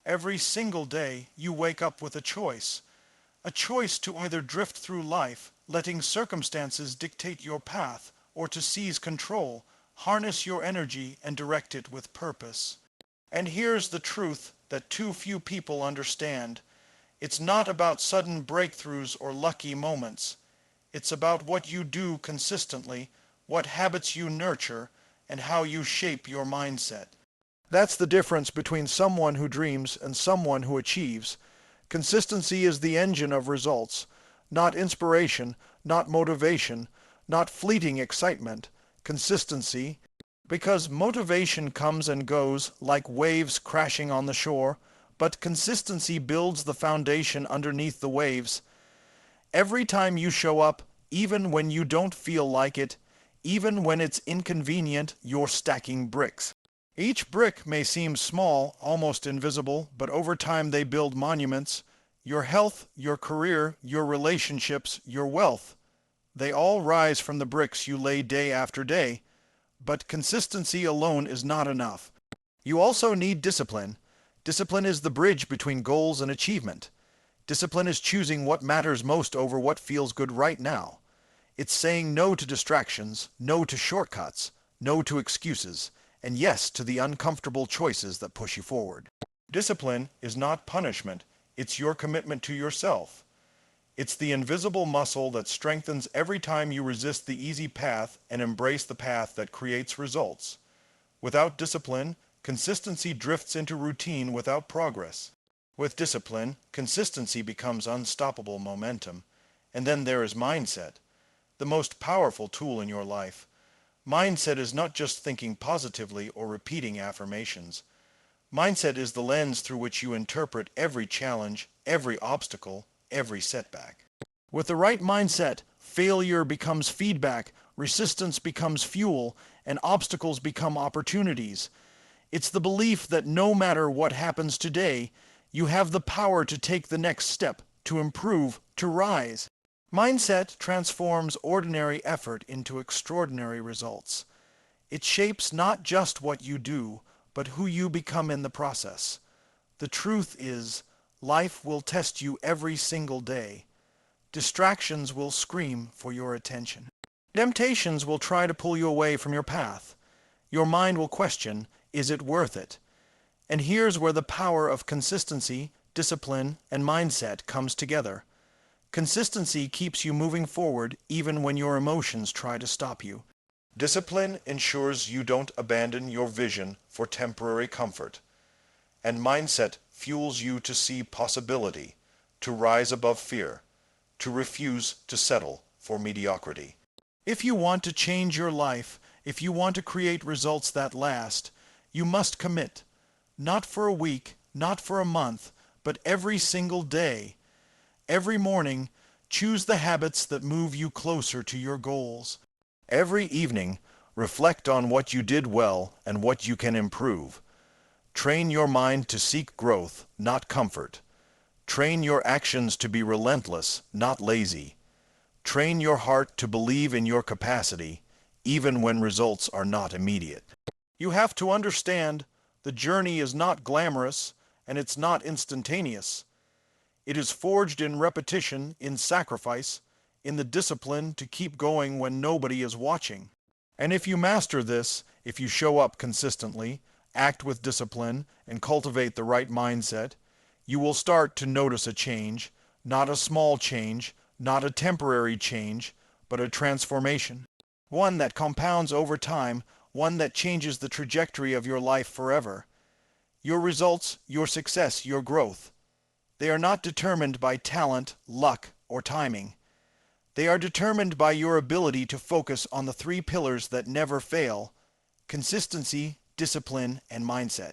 Every single day you wake up with a choice to either drift through life, letting circumstances dictate your path, or to seize control, harness your energy, and direct it with purpose. And here's the truth that too few people understand. It's not about sudden breakthroughs or lucky moments. It's about what you do consistently, what habits you nurture, and how you shape your mindset. That's the difference between someone who dreams and someone who achieves. Consistency is the engine of results, not inspiration, not motivation, not fleeting excitement. Consistency, because motivation comes and goes like waves crashing on the shore, but consistency builds the foundation underneath the waves. Every time you show up, even when you don't feel like it, even when it's inconvenient, you're stacking bricks. Each brick may seem small, almost invisible, but over time they build monuments. Your health, your career, your relationships, your wealth, they all rise from the bricks you lay day after day. But consistency alone is not enough. You also need discipline. Discipline is the bridge between goals and achievement. Discipline is choosing what matters most over what feels good right now. It's saying no to distractions, no to shortcuts, no to excuses, and yes to the uncomfortable choices that push you forward. Discipline is not punishment, it's your commitment to yourself. It's the invisible muscle that strengthens every time you resist the easy path and embrace the path that creates results. Without discipline, consistency drifts into routine without progress. With discipline, consistency becomes unstoppable momentum. And then there is mindset, the most powerful tool in your life. Mindset is not just thinking positively or repeating affirmations. Mindset is the lens through which you interpret every challenge, every obstacle, every setback. With the right mindset, failure becomes feedback, resistance becomes fuel, and obstacles become opportunities. It's the belief that no matter what happens today, you have the power to take the next step, to improve, to rise. Mindset transforms ordinary effort into extraordinary results. It shapes not just what you do, but who you become in the process. The truth is, life will test you every single day. Distractions will scream for your attention. Temptations will try to pull you away from your path. Your mind will question, is it worth it? And here's where the power of consistency, discipline, and mindset comes together. Consistency keeps you moving forward even when your emotions try to stop you. Discipline ensures you don't abandon your vision for temporary comfort. And mindset fuels you to see possibility, to rise above fear, to refuse to settle for mediocrity. If you want to change your life, if you want to create results that last, you must commit. Not for a week, not for a month, but every single day. Every morning, choose the habits that move you closer to your goals. Every evening, reflect on what you did well and what you can improve. Train your mind to seek growth, not comfort. Train your actions to be relentless, not lazy. Train your heart to believe in your capacity, even when results are not immediate. You have to understand, the journey is not glamorous, and it's not instantaneous. It is forged in repetition, in sacrifice, in the discipline to keep going when nobody is watching. And if you master this, if you show up consistently, act with discipline, and cultivate the right mindset, you will start to notice a change, not a small change, not a temporary change, but a transformation. One that compounds over time, one that changes the trajectory of your life forever. Your results, your success, your growth, they are not determined by talent, luck, or timing. They are determined by your ability to focus on the three pillars that never fail: consistency, discipline, and mindset.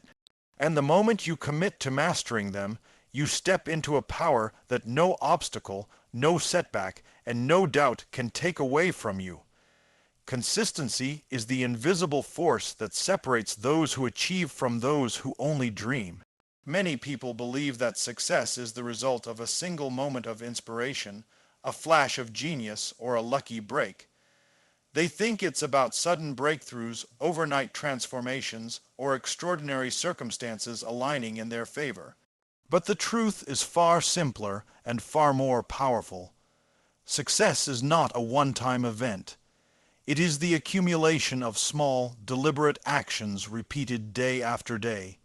And the moment you commit to mastering them, you step into a power that no obstacle, no setback, and no doubt can take away from you. Consistency is the invisible force that separates those who achieve from those who only dream. Many people believe that success is the result of a single moment of inspiration, a flash of genius, or a lucky break. They think it's about sudden breakthroughs, overnight transformations, or extraordinary circumstances aligning in their favor. But the truth is far simpler and far more powerful. Success is not a one-time event. It is the accumulation of small, deliberate actions repeated day after day.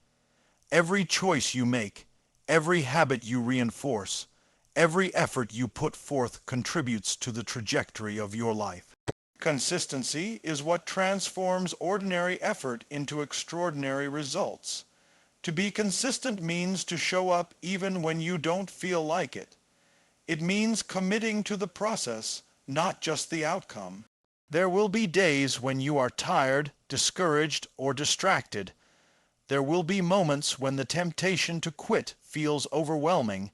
Every choice you make, every habit you reinforce, every effort you put forth contributes to the trajectory of your life. Consistency is what transforms ordinary effort into extraordinary results. To be consistent means to show up even when you don't feel like it. It means committing to the process, not just the outcome. There will be days when you are tired, discouraged, or distracted. There will be moments when the temptation to quit feels overwhelming.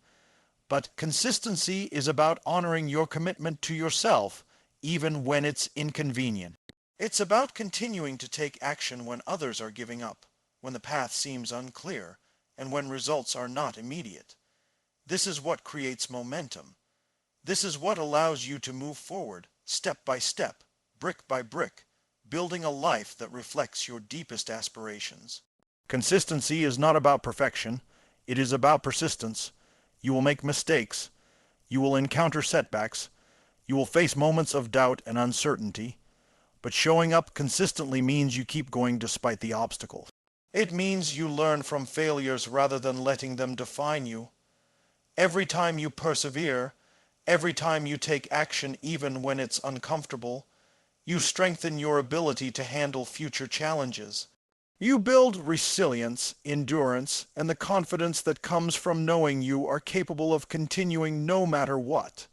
But consistency is about honoring your commitment to yourself, even when it's inconvenient. It's about continuing to take action when others are giving up, when the path seems unclear, and when results are not immediate. This is what creates momentum. This is what allows you to move forward, step by step, brick by brick, building a life that reflects your deepest aspirations. Consistency is not about perfection. It is about persistence. You will make mistakes. You will encounter setbacks. You will face moments of doubt and uncertainty. But showing up consistently means you keep going despite the obstacles. It means you learn from failures rather than letting them define you. Every time you persevere, every time you take action even when it's uncomfortable, you strengthen your ability to handle future challenges. You build resilience, endurance, and the confidence that comes from knowing you are capable of continuing no matter what.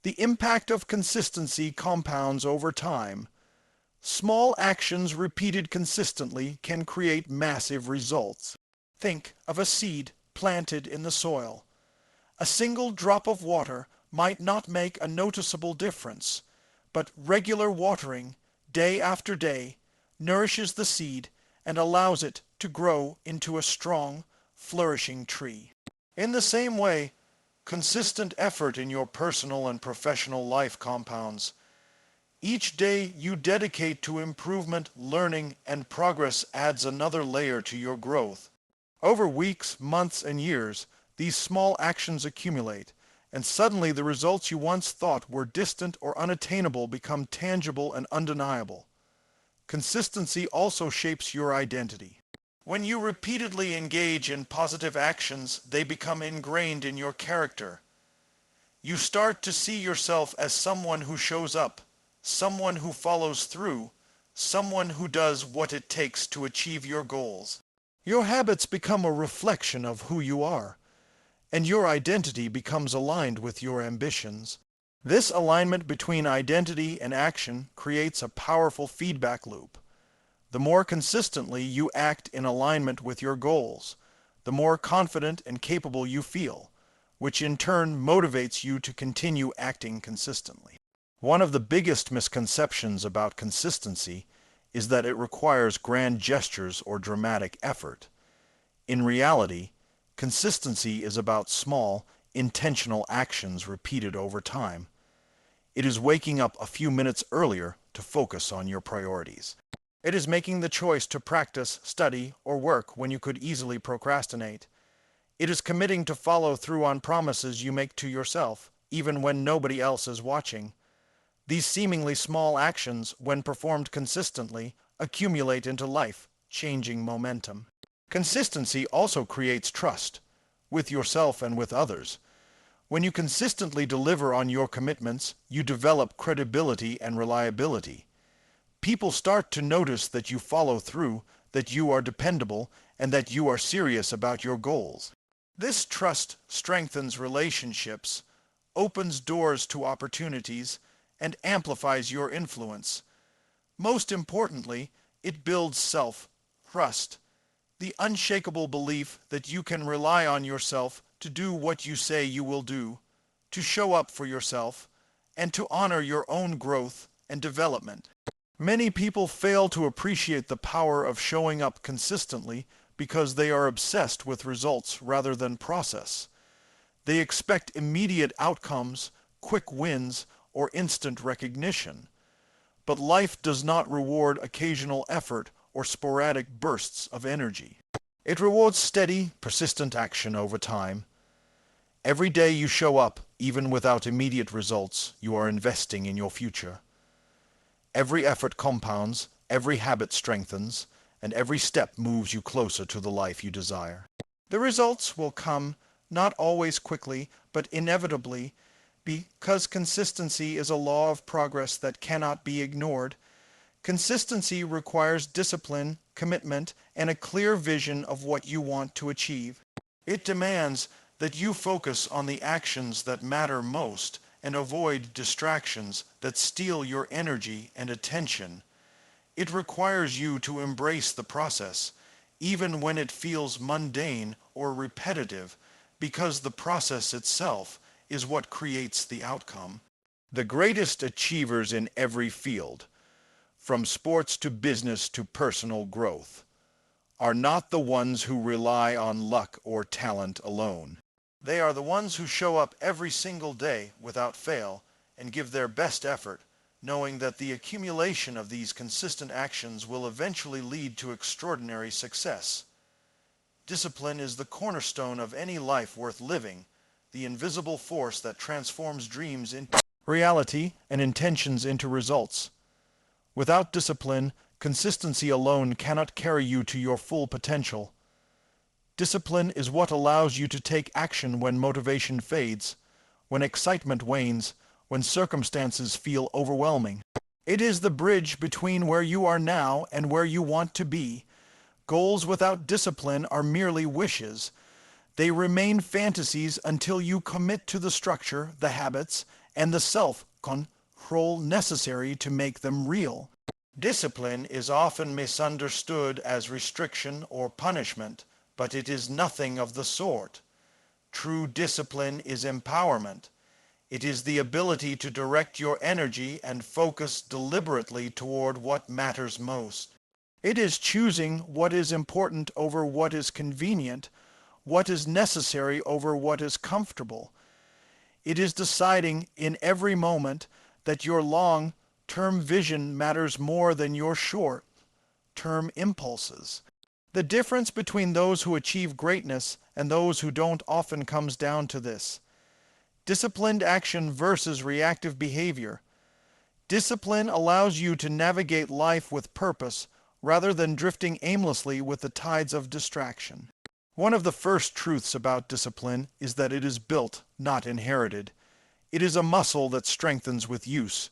The impact of consistency compounds over time. Small actions repeated consistently can create massive results. Think of a seed planted in the soil. A single drop of water might not make a noticeable difference, but regular watering, day after day, nourishes the seed and allows it to grow into a strong, flourishing tree. In the same way, consistent effort in your personal and professional life compounds. Each day you dedicate to improvement, learning, and progress adds another layer to your growth. Over weeks, months, and years, these small actions accumulate, and suddenly the results you once thought were distant or unattainable become tangible and undeniable. Consistency also shapes your identity. When you repeatedly engage in positive actions, they become ingrained in your character. You start to see yourself as someone who shows up, someone who follows through, someone who does what it takes to achieve your goals. Your habits become a reflection of who you are, and your identity becomes aligned with your ambitions. This alignment between identity and action creates a powerful feedback loop. The more consistently you act in alignment with your goals, the more confident and capable you feel, which in turn motivates you to continue acting consistently. One of the biggest misconceptions about consistency is that it requires grand gestures or dramatic effort. In reality, consistency is about small, intentional actions repeated over time. It is waking up a few minutes earlier to focus on your priorities. It is making the choice to practice, study, or work when you could easily procrastinate. It is committing to follow through on promises you make to yourself, even when nobody else is watching. These seemingly small actions, when performed consistently, accumulate into life-changing momentum. Consistency also creates trust, with yourself and with others. When you consistently deliver on your commitments, you develop credibility and reliability. People start to notice that you follow through, that you are dependable, and that you are serious about your goals. This trust strengthens relationships, opens doors to opportunities, and amplifies your influence. Most importantly, it builds self-trust, the unshakable belief that you can rely on yourself to do what you say you will do, to show up for yourself, and to honor your own growth and development. Many people fail to appreciate the power of showing up consistently because they are obsessed with results rather than process. They expect immediate outcomes, quick wins, or instant recognition. But life does not reward occasional effort or sporadic bursts of energy. It rewards steady, persistent action over time. Every day you show up, even without immediate results, you are investing in your future. Every effort compounds, every habit strengthens, and every step moves you closer to the life you desire. The results will come, not always quickly, but inevitably, because consistency is a law of progress that cannot be ignored. Consistency requires discipline, commitment, and a clear vision of what you want to achieve. It demands that you focus on the actions that matter most and avoid distractions that steal your energy and attention. It requires you to embrace the process, even when it feels mundane or repetitive, because the process itself is what creates the outcome. The greatest achievers in every field, from sports to business to personal growth, are not the ones who rely on luck or talent alone. They are the ones who show up every single day without fail and give their best effort, knowing that the accumulation of these consistent actions will eventually lead to extraordinary success. Discipline is the cornerstone of any life worth living, the invisible force that transforms dreams into reality and intentions into results. Without discipline, consistency alone cannot carry you to your full potential. Discipline is what allows you to take action when motivation fades, when excitement wanes, when circumstances feel overwhelming. It is the bridge between where you are now and where you want to be. Goals without discipline are merely wishes. They remain fantasies until you commit to the structure, the habits, and the self-control necessary to make them real. Discipline is often misunderstood as restriction or punishment, but it is nothing of the sort. True discipline is empowerment. It is the ability to direct your energy and focus deliberately toward what matters most. It is choosing what is important over what is convenient, what is necessary over what is comfortable. It is deciding in every moment that your long-term vision matters more than your short-term impulses. The difference between those who achieve greatness and those who don't often comes down to this: disciplined action versus reactive behavior. Discipline allows you to navigate life with purpose rather than drifting aimlessly with the tides of distraction. One of the first truths about discipline is that it is built, not inherited. It is a muscle that strengthens with use.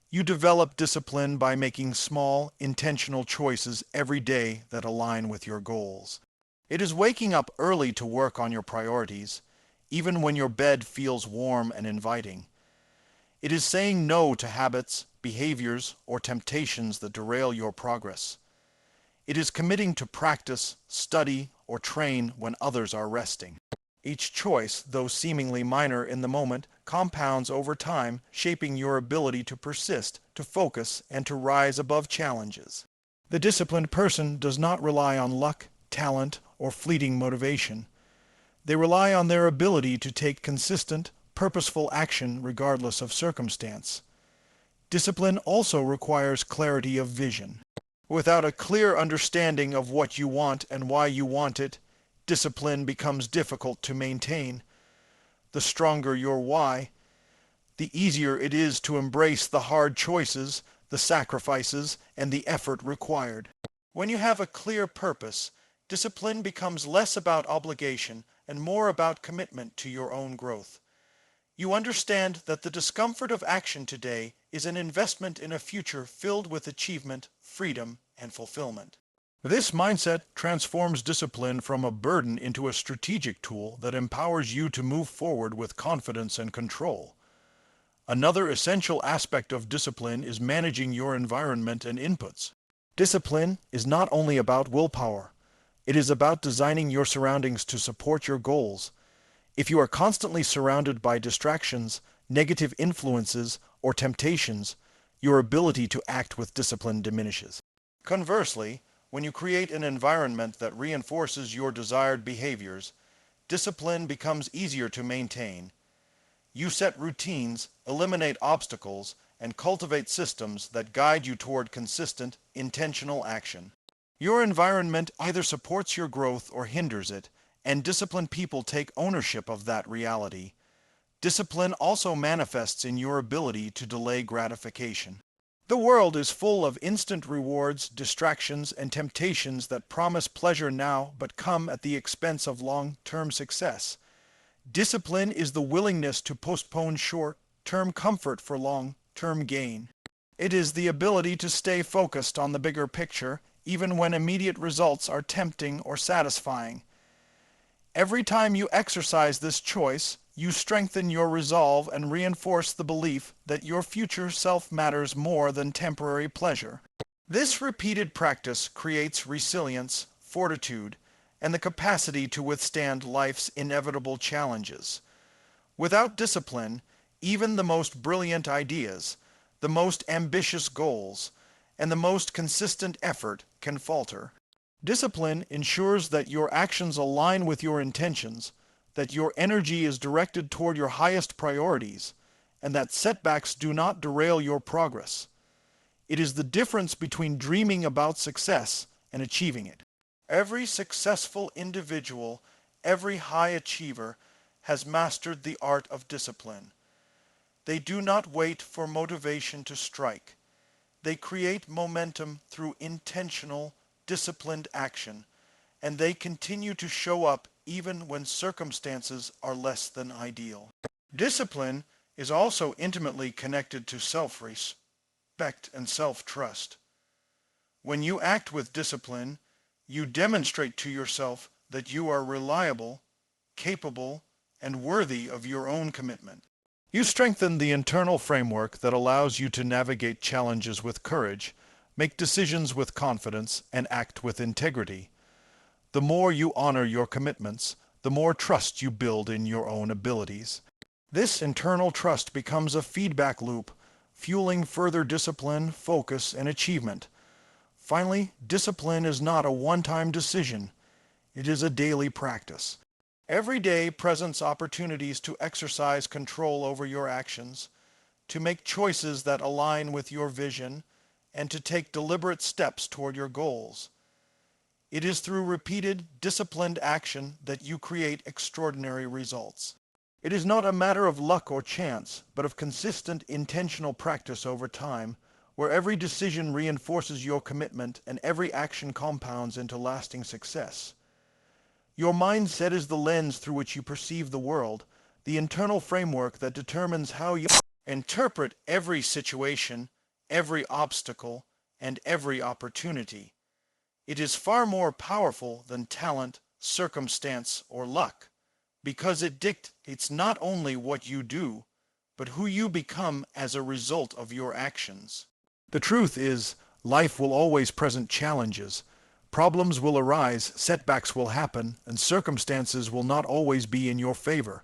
You develop discipline by making small, intentional choices every day that align with your goals. It is waking up early to work on your priorities, even when your bed feels warm and inviting. It is saying no to habits, behaviors, or temptations that derail your progress. It is committing to practice, study, or train when others are resting. Each choice, though seemingly minor in the moment, compounds over time, shaping your ability to persist, to focus, and to rise above challenges. The disciplined person does not rely on luck, talent, or fleeting motivation. They rely on their ability to take consistent, purposeful action regardless of circumstance. Discipline also requires clarity of vision. Without a clear understanding of what you want and why you want it, discipline becomes difficult to maintain. The stronger your why, the easier it is to embrace the hard choices, the sacrifices, and the effort required. When you have a clear purpose, discipline becomes less about obligation and more about commitment to your own growth. You understand that the discomfort of action today is an investment in a future filled with achievement, freedom, and fulfillment. This mindset transforms discipline from a burden into a strategic tool that empowers you to move forward with confidence and control. Another essential aspect of discipline is managing your environment and inputs. Discipline is not only about willpower. It is about designing your surroundings to support your goals. If you are constantly surrounded by distractions, negative influences, or temptations, your ability to act with discipline diminishes. Conversely, when you create an environment that reinforces your desired behaviors, discipline becomes easier to maintain. You set routines, eliminate obstacles, and cultivate systems that guide you toward consistent, intentional action. Your environment either supports your growth or hinders it, and disciplined people take ownership of that reality. Discipline also manifests in your ability to delay gratification. The world is full of instant rewards, distractions, and temptations that promise pleasure now but come at the expense of long-term success. Discipline is the willingness to postpone short-term comfort for long-term gain. It is the ability to stay focused on the bigger picture, even when immediate results are tempting or satisfying. Every time you exercise this choice, you strengthen your resolve and reinforce the belief that your future self matters more than temporary pleasure. This repeated practice creates resilience, fortitude, and the capacity to withstand life's inevitable challenges. Without discipline, even the most brilliant ideas, the most ambitious goals, and the most consistent effort can falter. Discipline ensures that your actions align with your intentions, that your energy is directed toward your highest priorities, and that setbacks do not derail your progress. It is the difference between dreaming about success and achieving it. Every successful individual, every high achiever, has mastered the art of discipline. They do not wait for motivation to strike. They create momentum through intentional, disciplined action, and they continue to show up even when circumstances are less than ideal. Discipline is also intimately connected to self-respect and self-trust. When you act with discipline, you demonstrate to yourself that you are reliable, capable, and worthy of your own commitment. You strengthen the internal framework that allows you to navigate challenges with courage, make decisions with confidence, and act with integrity. The more you honor your commitments, the more trust you build in your own abilities. This internal trust becomes a feedback loop, fueling further discipline, focus, and achievement. Finally, discipline is not a one-time decision. It is a daily practice. Every day presents opportunities to exercise control over your actions, to make choices that align with your vision, and to take deliberate steps toward your goals. It is through repeated, disciplined action that you create extraordinary results. It is not a matter of luck or chance, but of consistent, intentional practice over time, where every decision reinforces your commitment and every action compounds into lasting success. Your mindset is the lens through which you perceive the world, the internal framework that determines how you interpret every situation, every obstacle, and every opportunity. It is far more powerful than talent, circumstance, or luck, because it dictates not only what you do, but who you become as a result of your actions. The truth is, life will always present challenges. Problems will arise, setbacks will happen, and circumstances will not always be in your favor.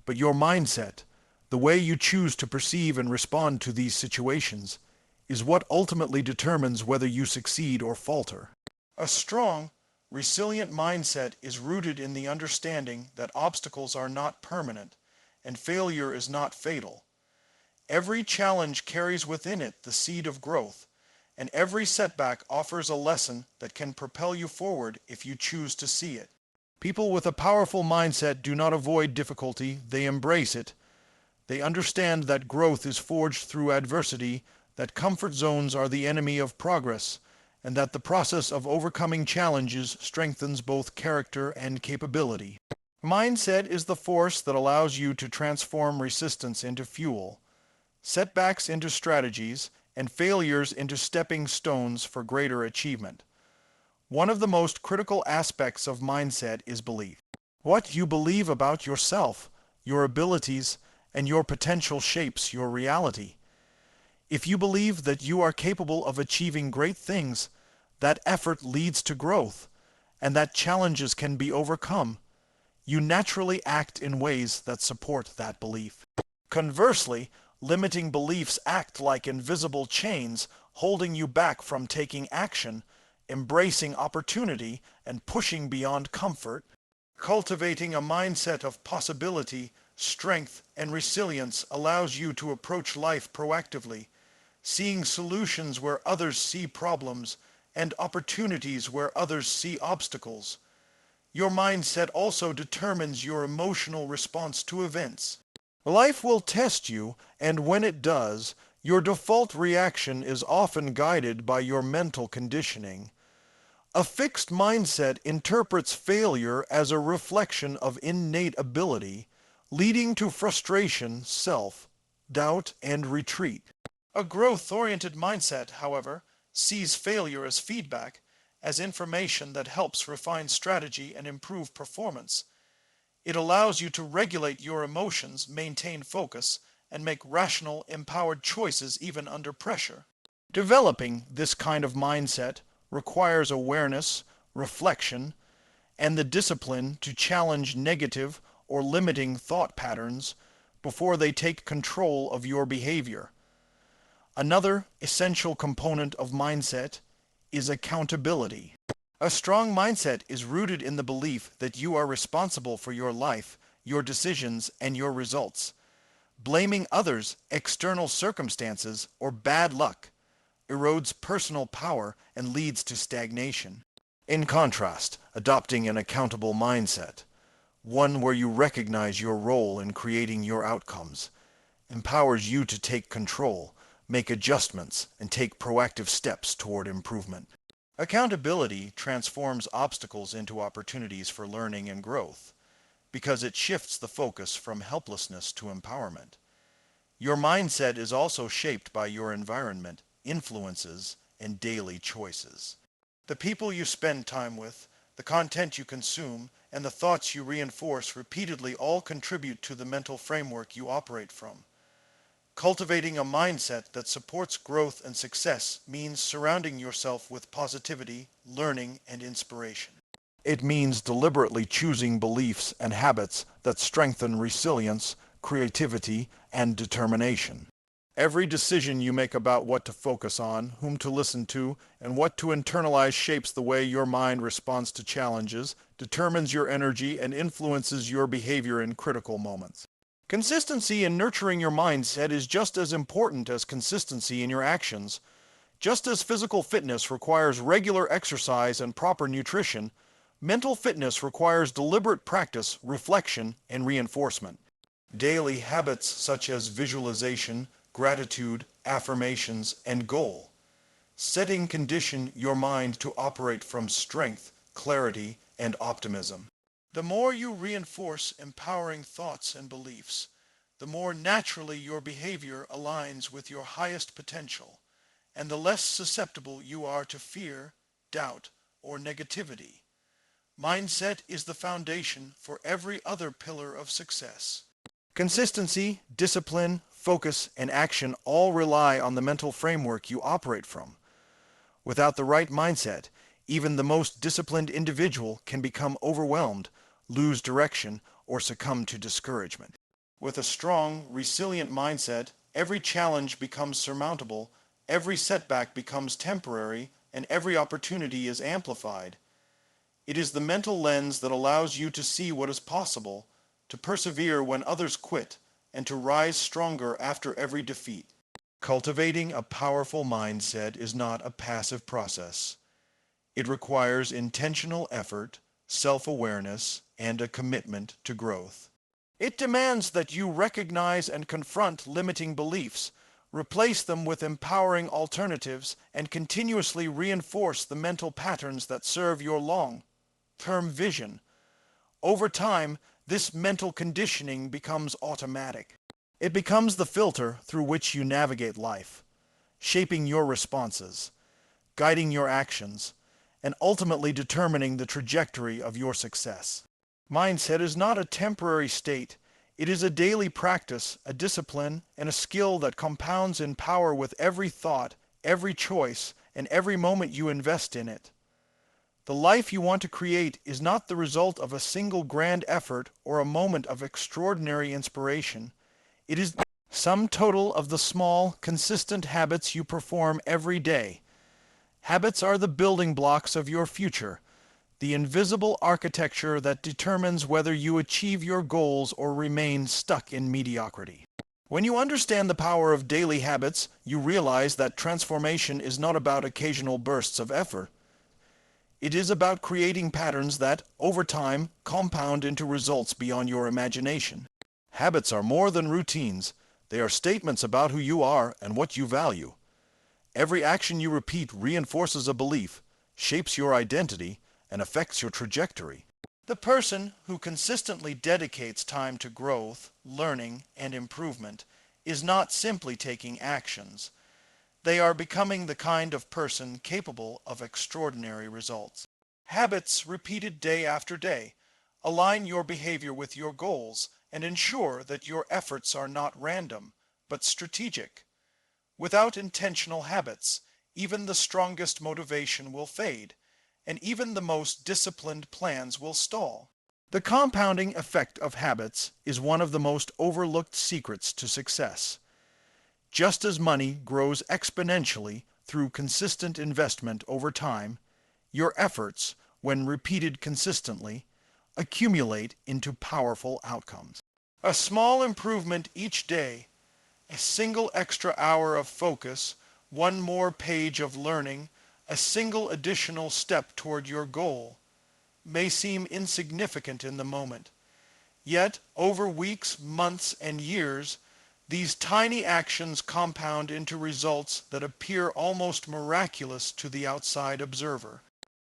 But your mindset, the way you choose to perceive and respond to these situations, is what ultimately determines whether you succeed or falter. A strong, resilient mindset is rooted in the understanding that obstacles are not permanent and failure is not fatal. Every challenge carries within it the seed of growth, and every setback offers a lesson that can propel you forward if you choose to see it. People with a powerful mindset do not avoid difficulty, they embrace it. They understand that growth is forged through adversity, that comfort zones are the enemy of progress, and that the process of overcoming challenges strengthens both character and capability. Mindset is the force that allows you to transform resistance into fuel, setbacks into strategies, and failures into stepping stones for greater achievement. One of the most critical aspects of mindset is belief. What you believe about yourself, your abilities, and your potential shapes your reality. If you believe that you are capable of achieving great things, that effort leads to growth, and that challenges can be overcome. You naturally act in ways that support that belief. Conversely, limiting beliefs act like invisible chains, holding you back from taking action, embracing opportunity, and pushing beyond comfort. Cultivating a mindset of possibility, strength, and resilience allows you to approach life proactively, seeing solutions where others see problems, and opportunities where others see obstacles. Your mindset also determines your emotional response to events. Life will test you, and when it does, your default reaction is often guided by your mental conditioning. A fixed mindset interprets failure as a reflection of innate ability, leading to frustration, self-doubt, and retreat. A growth-oriented mindset, however, sees failure as feedback, as information that helps refine strategy and improve performance. It allows you to regulate your emotions, maintain focus, and make rational, empowered choices even under pressure. Developing this kind of mindset requires awareness, reflection, and the discipline to challenge negative or limiting thought patterns before they take control of your behavior. Another essential component of mindset is accountability. A strong mindset is rooted in the belief that you are responsible for your life, your decisions, and your results. Blaming others, external circumstances, or bad luck erodes personal power and leads to stagnation. In contrast, adopting an accountable mindset, one where you recognize your role in creating your outcomes, empowers you to take control, make adjustments, and take proactive steps toward improvement. Accountability transforms obstacles into opportunities for learning and growth, because it shifts the focus from helplessness to empowerment. Your mindset is also shaped by your environment, influences, and daily choices. The people you spend time with, the content you consume, and the thoughts you reinforce repeatedly all contribute to the mental framework you operate from. Cultivating a mindset that supports growth and success means surrounding yourself with positivity, learning, and inspiration. It means deliberately choosing beliefs and habits that strengthen resilience, creativity, and determination. Every decision you make about what to focus on, whom to listen to, and what to internalize shapes the way your mind responds to challenges, determines your energy, and influences your behavior in critical moments. Consistency in nurturing your mindset is just as important as consistency in your actions. Just as physical fitness requires regular exercise and proper nutrition, mental fitness requires deliberate practice, reflection, and reinforcement. Daily habits such as visualization, gratitude, affirmations, and goal setting condition your mind to operate from strength, clarity, and optimism. The more you reinforce empowering thoughts and beliefs, the more naturally your behavior aligns with your highest potential, and the less susceptible you are to fear, doubt, or negativity. Mindset is the foundation for every other pillar of success. Consistency, discipline, focus, and action all rely on the mental framework you operate from. Without the right mindset, even the most disciplined individual can become overwhelmed, lose direction, or succumb to discouragement. With a strong, resilient mindset, every challenge becomes surmountable, every setback becomes temporary, and every opportunity is amplified. It is the mental lens that allows you to see what is possible, to persevere when others quit, and to rise stronger after every defeat. Cultivating a powerful mindset is not a passive process. It requires intentional effort, self-awareness, and a commitment to growth. It demands that you recognize and confront limiting beliefs, replace them with empowering alternatives, and continuously reinforce the mental patterns that serve your long-term vision. Over time, this mental conditioning becomes automatic. It becomes the filter through which you navigate life, shaping your responses, guiding your actions, and ultimately determining the trajectory of your success. Mindset is not a temporary state. It is a daily practice, a discipline, and a skill that compounds in power with every thought, every choice, and every moment you invest in it. The life you want to create is not the result of a single grand effort or a moment of extraordinary inspiration. It is the sum total of the small, consistent habits you perform every day. Habits are the building blocks of your future, the invisible architecture that determines whether you achieve your goals or remain stuck in mediocrity. When you understand the power of daily habits, you realize that transformation is not about occasional bursts of effort. It is about creating patterns that, over time, compound into results beyond your imagination. Habits are more than routines. They are statements about who you are and what you value. Every action you repeat reinforces a belief, shapes your identity, and affects your trajectory. The person who consistently dedicates time to growth, learning, and improvement is not simply taking actions. They are becoming the kind of person capable of extraordinary results. Habits repeated day after day align your behavior with your goals and ensure that your efforts are not random, but strategic. Without intentional habits, even the strongest motivation will fade, and even the most disciplined plans will stall. The compounding effect of habits is one of the most overlooked secrets to success. Just as money grows exponentially through consistent investment over time, your efforts, when repeated consistently, accumulate into powerful outcomes. A small improvement each day, a single extra hour of focus, one more page of learning, a single additional step toward your goal, may seem insignificant in the moment. Yet, over weeks, months, and years, these tiny actions compound into results that appear almost miraculous to the outside observer.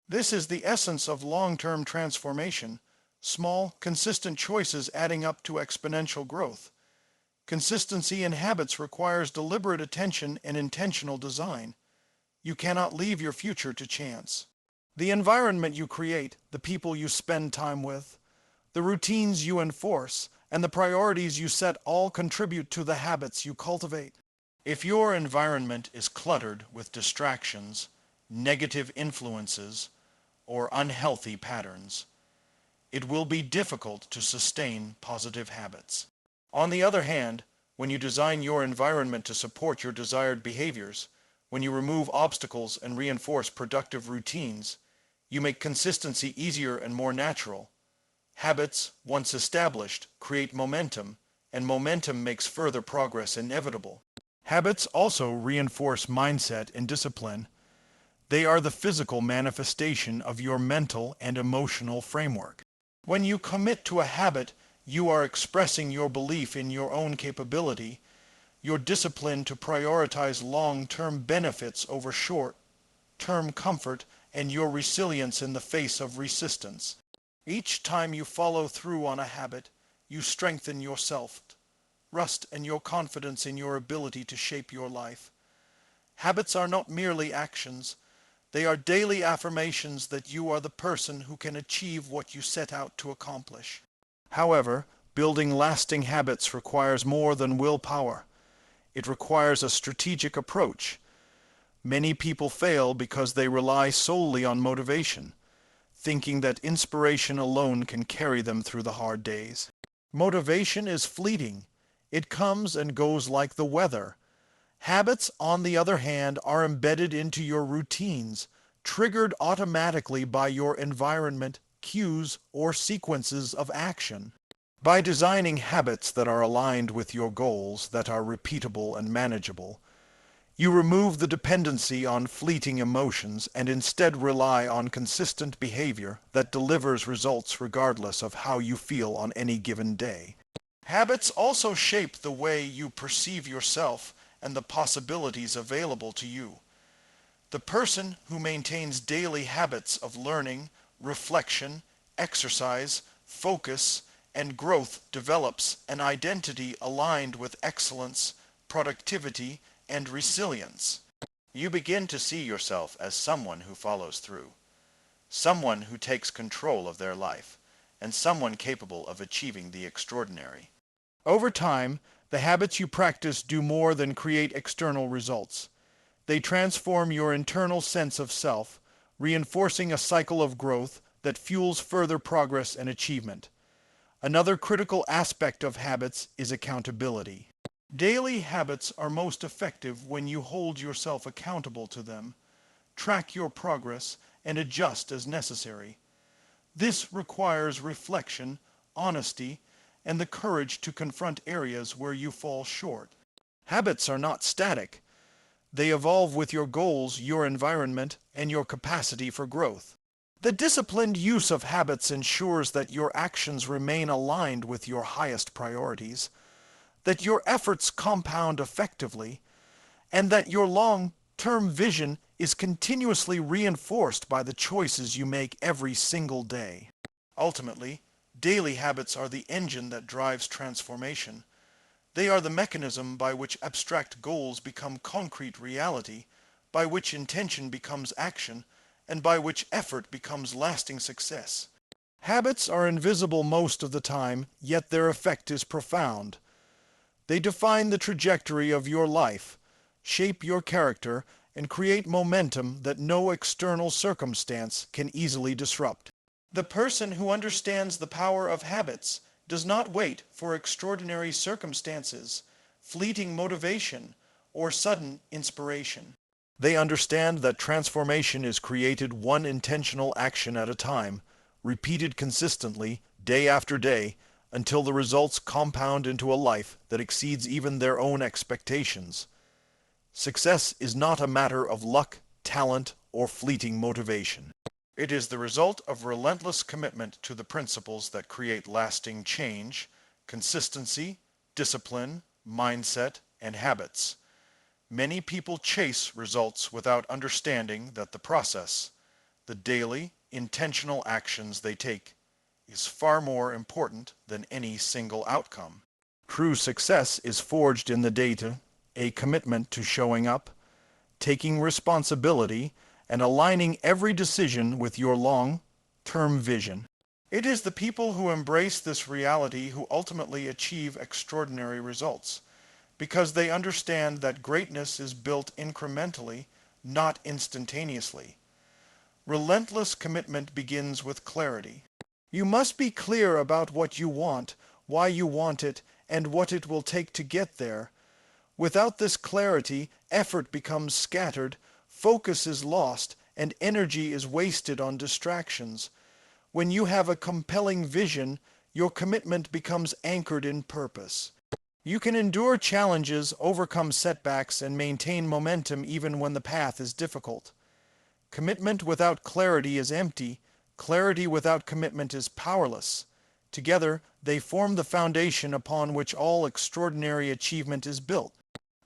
This is the essence of long-term transformation, small, consistent choices adding up to exponential growth. Consistency in habits requires deliberate attention and intentional design. You cannot leave your future to chance. The environment you create, the people you spend time with, the routines you enforce, and the priorities you set all contribute to the habits you cultivate. If your environment is cluttered with distractions, negative influences, or unhealthy patterns, it will be difficult to sustain positive habits. On the other hand, when you design your environment to support your desired behaviors, when you remove obstacles and reinforce productive routines, you make consistency easier and more natural. Habits, once established, create momentum, and momentum makes further progress inevitable. Habits also reinforce mindset and discipline. They are the physical manifestation of your mental and emotional framework. When you commit to a habit, you are expressing your belief in your own capability, your discipline to prioritize long-term benefits over short-term comfort, and your resilience in the face of resistance. Each time you follow through on a habit, you strengthen your self-trust and your confidence in your ability to shape your life. Habits are not merely actions. They are daily affirmations that you are the person who can achieve what you set out to accomplish. However, building lasting habits requires more than willpower. It requires a strategic approach. Many people fail because they rely solely on motivation, thinking that inspiration alone can carry them through the hard days. Motivation is fleeting. It comes and goes like the weather. Habits, on the other hand, are embedded into your routines, triggered automatically by your environment, cues, or sequences of action. By designing habits that are aligned with your goals, that are repeatable and manageable, you remove the dependency on fleeting emotions and instead rely on consistent behavior that delivers results regardless of how you feel on any given day. Habits also shape the way you perceive yourself and the possibilities available to you. The person who maintains daily habits of learning, reflection, exercise, focus, and growth develops an identity aligned with excellence, productivity, and resilience. You begin to see yourself as someone who follows through, someone who takes control of their life, and someone capable of achieving the extraordinary. Over time, the habits you practice do more than create external results. They transform your internal sense of self, reinforcing a cycle of growth that fuels further progress and achievement. Another critical aspect of habits is accountability. Daily habits are most effective when you hold yourself accountable to them, track your progress, and adjust as necessary. This requires reflection, honesty, and the courage to confront areas where you fall short. Habits are not static. They evolve with your goals, your environment, and your capacity for growth. The disciplined use of habits ensures that your actions remain aligned with your highest priorities, that your efforts compound effectively, and that your long-term vision is continuously reinforced by the choices you make every single day. Ultimately, daily habits are the engine that drives transformation. They are the mechanism by which abstract goals become concrete reality, by which intention becomes action, and by which effort becomes lasting success. Habits are invisible most of the time, yet their effect is profound. They define the trajectory of your life, shape your character, and create momentum that no external circumstance can easily disrupt. The person who understands the power of habits does not wait for extraordinary circumstances, fleeting motivation, or sudden inspiration. They understand that transformation is created one intentional action at a time, repeated consistently, day after day, until the results compound into a life that exceeds even their own expectations. Success is not a matter of luck, talent, or fleeting motivation. It is the result of relentless commitment to the principles that create lasting change, consistency, discipline, mindset, and habits. Many people chase results without understanding that the process, the daily, intentional actions they take, is far more important than any single outcome. True success is forged in the day-to-day, a commitment to showing up, taking responsibility, and aligning every decision with your long-term vision. It is the people who embrace this reality who ultimately achieve extraordinary results, because they understand that greatness is built incrementally, not instantaneously. Relentless commitment begins with clarity. You must be clear about what you want, why you want it, and what it will take to get there. Without this clarity, effort becomes scattered, focus is lost, and energy is wasted on distractions. When you have a compelling vision, your commitment becomes anchored in purpose. You can endure challenges, overcome setbacks, and maintain momentum even when the path is difficult. Commitment without clarity is empty. Clarity without commitment is powerless. Together, they form the foundation upon which all extraordinary achievement is built.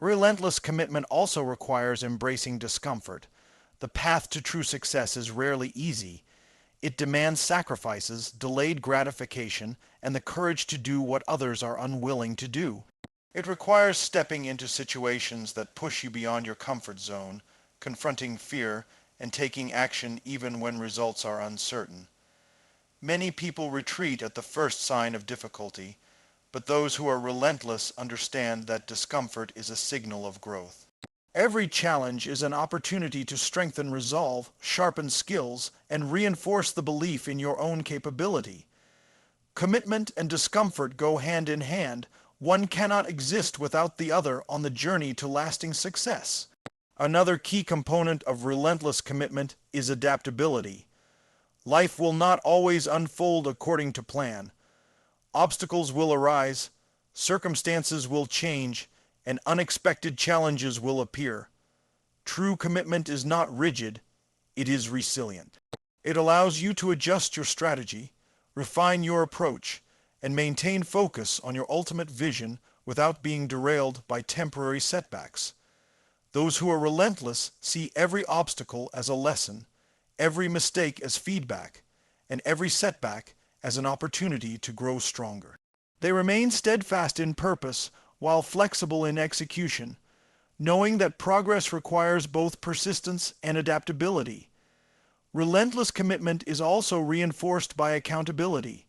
Relentless commitment also requires embracing discomfort. The path to true success is rarely easy. It demands sacrifices, delayed gratification, and the courage to do what others are unwilling to do. It requires stepping into situations that push you beyond your comfort zone, confronting fear, and taking action even when results are uncertain. Many people retreat at the first sign of difficulty, but those who are relentless understand that discomfort is a signal of growth. Every challenge is an opportunity to strengthen resolve, sharpen skills, and reinforce the belief in your own capability. Commitment and discomfort go hand in hand. One cannot exist without the other on the journey to lasting success. Another key component of relentless commitment is adaptability. Life will not always unfold according to plan. Obstacles will arise, circumstances will change, and unexpected challenges will appear. True commitment is not rigid, it is resilient. It allows you to adjust your strategy, refine your approach, and maintain focus on your ultimate vision without being derailed by temporary setbacks. Those who are relentless see every obstacle as a lesson, every mistake as feedback, and every setback as an opportunity to grow stronger. They remain steadfast in purpose while flexible in execution, knowing that progress requires both persistence and adaptability. Relentless commitment is also reinforced by accountability.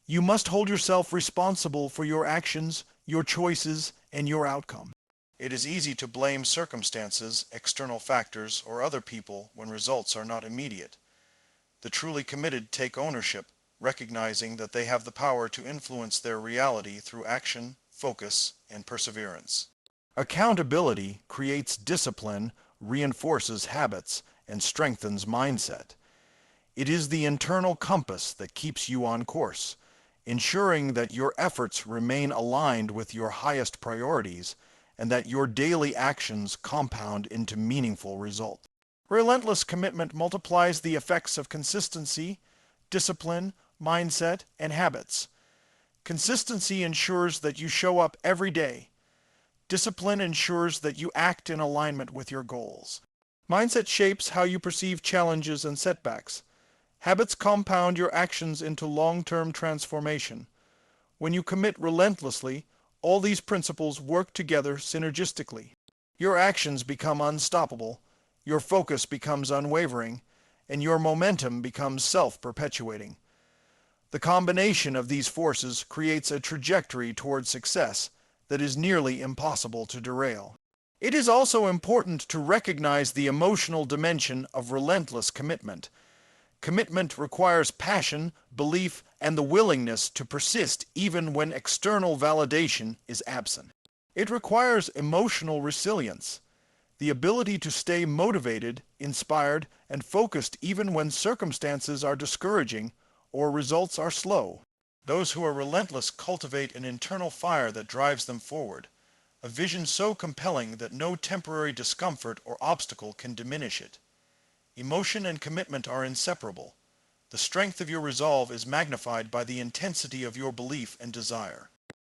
You must hold yourself responsible for your actions, your choices, and your outcome. It is easy to blame circumstances, external factors, or other people when results are not immediate. The truly committed take ownership, recognizing that they have the power to influence their reality through action, focus, and perseverance. Accountability creates discipline, reinforces habits, and strengthens mindset. It is the internal compass that keeps you on course, ensuring that your efforts remain aligned with your highest priorities and that your daily actions compound into meaningful results. Relentless commitment multiplies the effects of consistency, discipline, mindset, and habits. Consistency ensures that you show up every day. Discipline ensures that you act in alignment with your goals. Mindset shapes how you perceive challenges and setbacks. Habits compound your actions into long-term transformation. When you commit relentlessly, all these principles work together synergistically. Your actions become unstoppable, your focus becomes unwavering, and your momentum becomes self-perpetuating. The combination of these forces creates a trajectory toward success that is nearly impossible to derail. It is also important to recognize the emotional dimension of relentless commitment. Commitment requires passion, belief, and the willingness to persist even when external validation is absent. It requires emotional resilience, the ability to stay motivated, inspired, and focused even when circumstances are discouraging or results are slow. Those who are relentless cultivate an internal fire that drives them forward, a vision so compelling that no temporary discomfort or obstacle can diminish it. Emotion and commitment are inseparable. The strength of your resolve is magnified by the intensity of your belief and desire.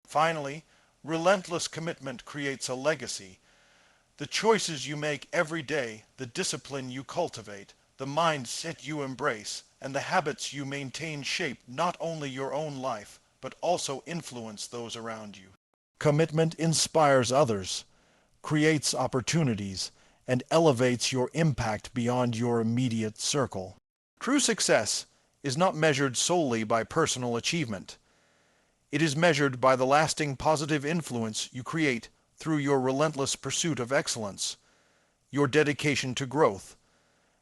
Finally, relentless commitment creates a legacy. The choices you make every day, the discipline you cultivate, the mindset you embrace, and the habits you maintain shape not only your own life, but also influence those around you. Commitment inspires others, creates opportunities, and elevates your impact beyond your immediate circle. True success is not measured solely by personal achievement. It is measured by the lasting positive influence you create through your relentless pursuit of excellence, your dedication to growth,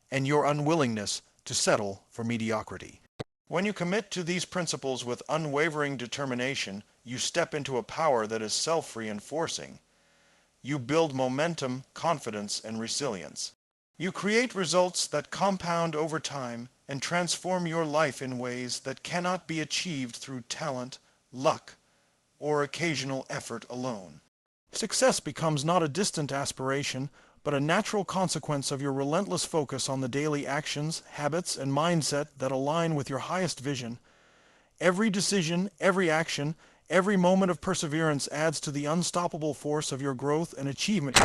and your unwillingness to settle for mediocrity. When you commit to these principles with unwavering determination, you step into a power that is self-reinforcing. You build momentum, confidence, and resilience. You create results that compound over time and transform your life in ways that cannot be achieved through talent, luck, or occasional effort alone. Success becomes not a distant aspiration, but a natural consequence of your relentless focus on the daily actions, habits, and mindset that align with your highest vision. Every decision, every action, every moment of perseverance adds to the unstoppable force of your growth and achievement.